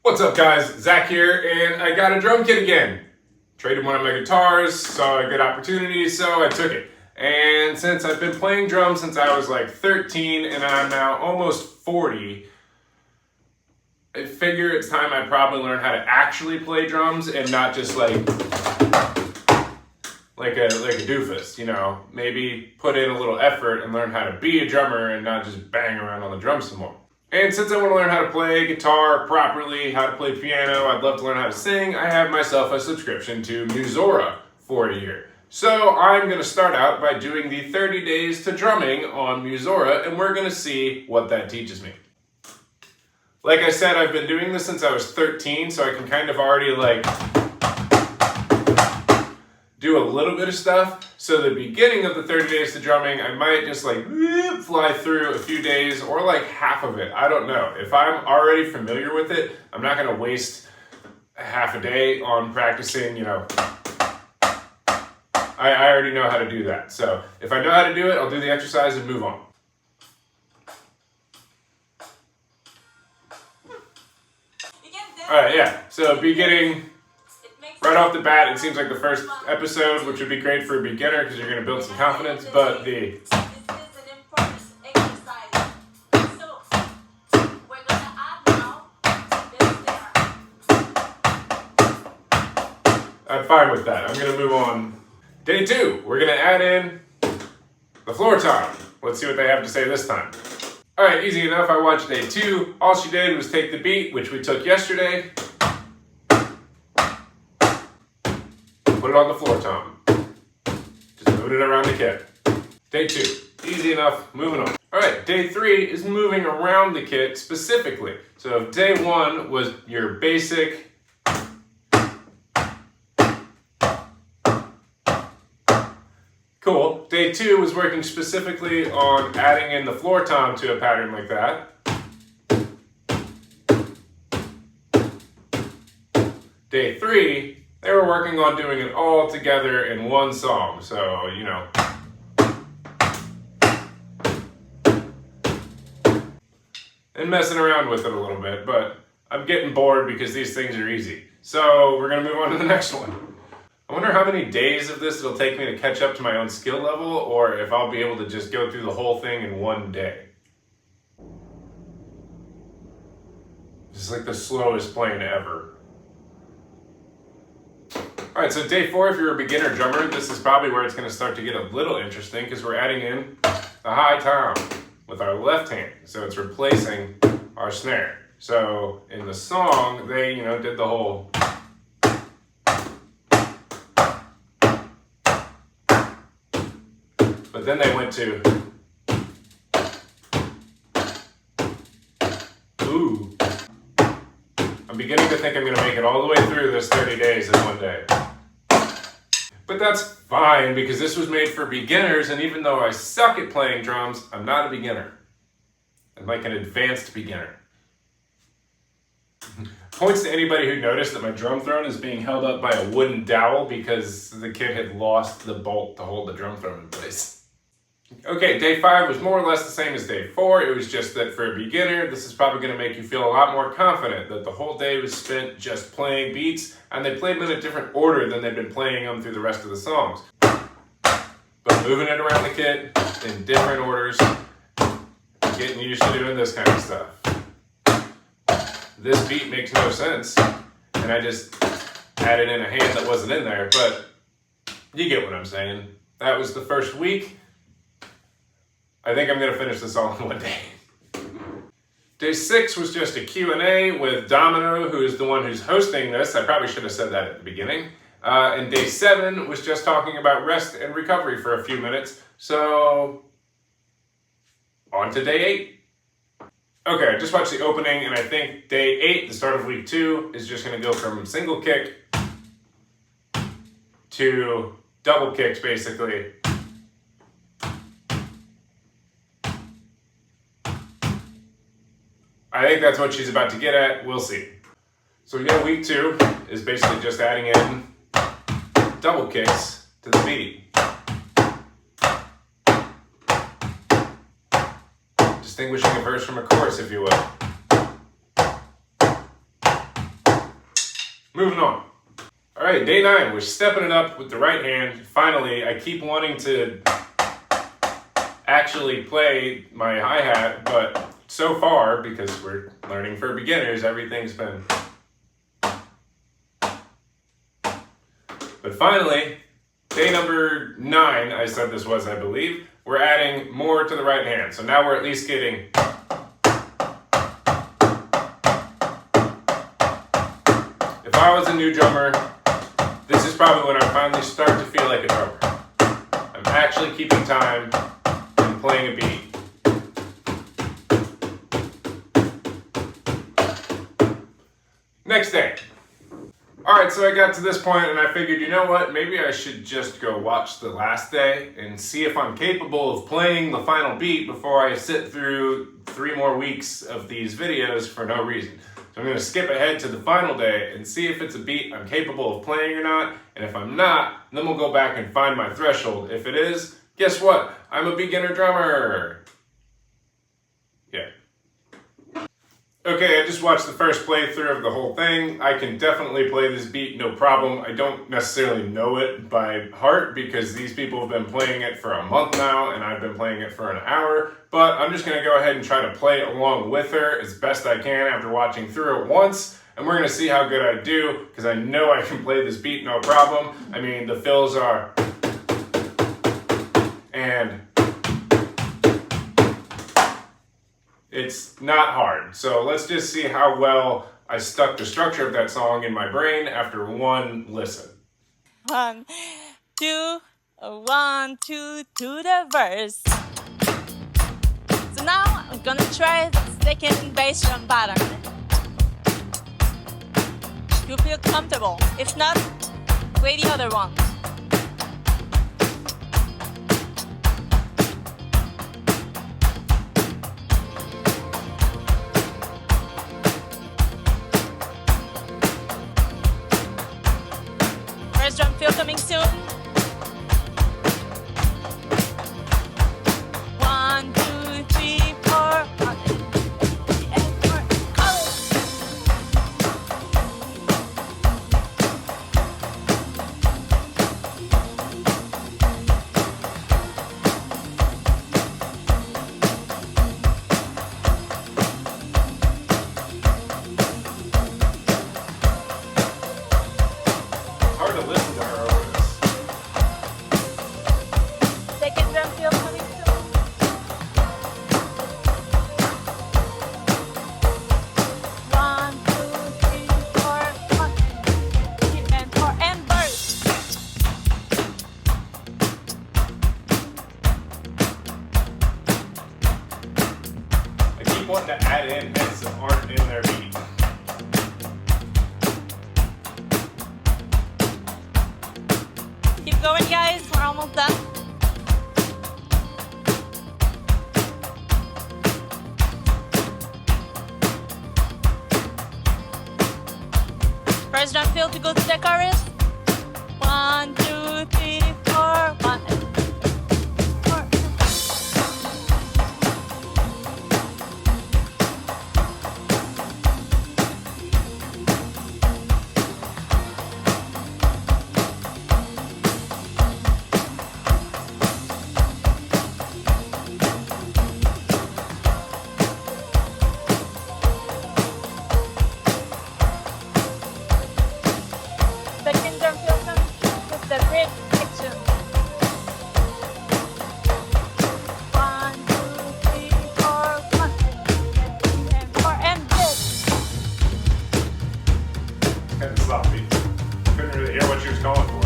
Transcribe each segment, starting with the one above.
What's up guys, Zach here, and I got a drum kit again. Traded one of my guitars, saw a good opportunity, so I took it. And since I've been playing drums since I was like 13 and I'm now almost 40, I figure it's time I probably learn how to actually play drums and not just like a doofus, you know. Maybe put in a little effort and learn how to be a drummer and not just bang around on the drums some more. And since I want to learn how to play guitar properly, how to play piano, I'd love to learn how to sing, I have myself a subscription to Musora for a year. So I'm going to start out by doing the 30 days to drumming on Musora, and we're going to see what that teaches me. Like I said, I've been doing this since I was 13, so I can kind of already do a little bit of stuff. So the beginning of the 30 days to drumming, I might just fly through a few days or like half of it. I don't know. If I'm already familiar with it, I'm not gonna waste half a day on practicing, you know. I already know how to do that. So if I know how to do it, I'll do the exercise and move on. All right, yeah, so beginning, right off the bat, it seems like the first episode, which would be great for a beginner because you're going to build some confidence, but I'm fine with that. I'm going to move on. Day 2, we're going to add in the floor tom. Let's see what they have to say this time. All right, easy enough. I watched day 2. All she did was take the beat, which we took yesterday, put it on the floor tom. Just moving it around the kit. Day 2, easy enough, moving on. All right, day 3 is moving around the kit specifically. So if day 1 was your basic cool. Day 2 was working specifically on adding in the floor tom to a pattern like that. Day 3, they were working on doing it all together in one song. So, you know. And messing around with it a little bit, but I'm getting bored because these things are easy. So we're gonna move on to the next one. I wonder how many days of this it'll take me to catch up to my own skill level, or if I'll be able to just go through the whole thing in one day. This is like the slowest playing ever. All right, so day 4, if you're a beginner drummer, this is probably where it's gonna start to get a little interesting because we're adding in the high tom with our left hand. So it's replacing our snare. So in the song, they, you know, did the whole but then they went to ooh. I'm beginning to think I'm going to make it all the way through this 30 days in one day. But that's fine because this was made for beginners, and even though I suck at playing drums, I'm not a beginner. I'm like an advanced beginner. Points to anybody who noticed that my drum throne is being held up by a wooden dowel because the kid had lost the bolt to hold the drum throne in place. Okay, day 5 was more or less the same as day 4. It was just that for a beginner, this is probably going to make you feel a lot more confident that the whole day was spent just playing beats, and they played them in a different order than they'd been playing them through the rest of the songs. But moving it around the kit in different orders, getting used to doing this kind of stuff. This beat makes no sense, and I just added in a hand that wasn't in there, but you get what I'm saying. That was the first week. I think I'm going to finish this all in one day. Day 6 was just a Q&A with Drumeo, who is the one who's hosting this. I probably should have said that at the beginning. And day 7 was just talking about rest and recovery for a few minutes. So, on to day 8. Okay, I just watched the opening, and I think day 8, the start of week 2, is just going to go from single kick to double kicks, basically. I think that's what she's about to get at. We'll see. So we got week 2 is basically just adding in double kicks to the beat. Distinguishing a verse from a chorus, if you will. Moving on. All right, day 9, we're stepping it up with the right hand. Finally, I keep wanting to actually play my hi-hat, but so far, because we're learning for beginners, everything's been... But finally, day number 9, I said this was, I believe, we're adding more to the right hand. So now we're at least getting... If I was a new drummer, this is probably when I finally start to feel like a drummer. I'm actually keeping time and playing a beat. Next day. Alright, so I got to this point and I figured, you know what, maybe I should just go watch the last day and see if I'm capable of playing the final beat before I sit through 3 more weeks of these videos for no reason. So I'm going to skip ahead to the final day and see if it's a beat I'm capable of playing or not, and if I'm not, then we'll go back and find my threshold. If it is, guess what? I'm a beginner drummer! Yeah. Okay, I just watched the first playthrough of the whole thing. I can definitely play this beat, no problem. I don't necessarily know it by heart because these people have been playing it for a month now and I've been playing it for an hour. But I'm just going to go ahead and try to play along with her as best I can after watching through it once. And we're going to see how good I do because I know I can play this beat no problem. I mean, the fills are... and... it's not hard. So let's just see how well I stuck the structure of that song in my brain after one listen. 1, 2, 1, 2 to the verse. So now I'm gonna try the second bass drum pattern. You feel comfortable. If not, play the other one. First drum fill coming soon. 1, 2, 3, 4, 1, 2, 3, and 4. Hard to listen to her over this. Second drum fill coming soon. 1, 2, 3, 4, 1, 2, 3, and 4, and burst. I keep wanting to add in hits that aren't in their beat. Keep going, guys. We're almost done. First drum fill to go to the chorus. 1, 2, 3, 4, 1, 2, 4. Second drum fill comes with the bridge section. 1, 2, 3, 4, 1, 2, and 4, and bridge. Kind of sloppy. Couldn't really hear what she was calling for.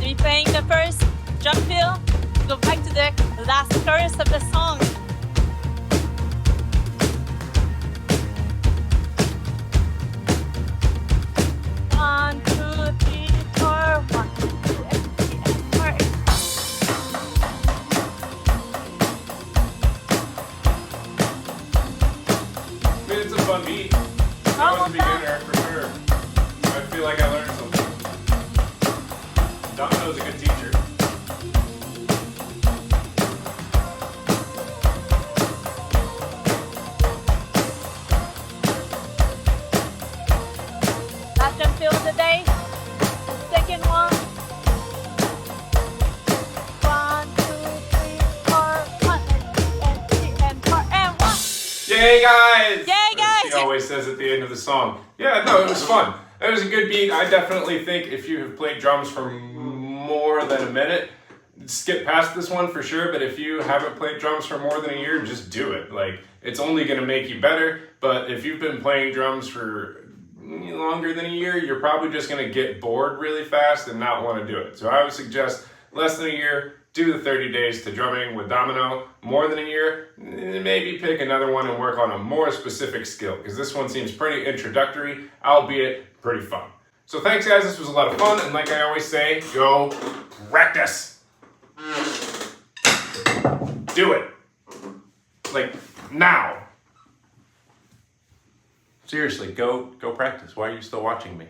Replaying the first drum fill, go back to the last chorus of the song. One, two, three, four, 1, 2, 3, and 4. I mean, it's a fun beat. I was a beginner for sure. I feel like I learned something. Domino Domino's a good teacher. Let them feel the day. Second one. 1, 2, 3, 4, 1, and 2, and 3, and 4, and 1. Yay, guys! Yay, guys! As she always says at the end of the song. Yeah, no, it was fun. It was a good beat. I definitely think if you have played drums for more than a minute, skip past this one for sure. But if you haven't played drums for more than a year, just do it. Like, it's only going to make you better. But if you've been playing drums for longer than a year, you're probably just going to get bored really fast and not want to do it. So I would suggest less than a year, do the 30 days to drumming with Domino. More than a year, maybe pick another one and work on a more specific skill, because this one seems pretty introductory, albeit pretty fun. So thanks, guys. This was a lot of fun, and like I always say, go practice. Do it. Like, now. Seriously, go practice. Why are you still watching me?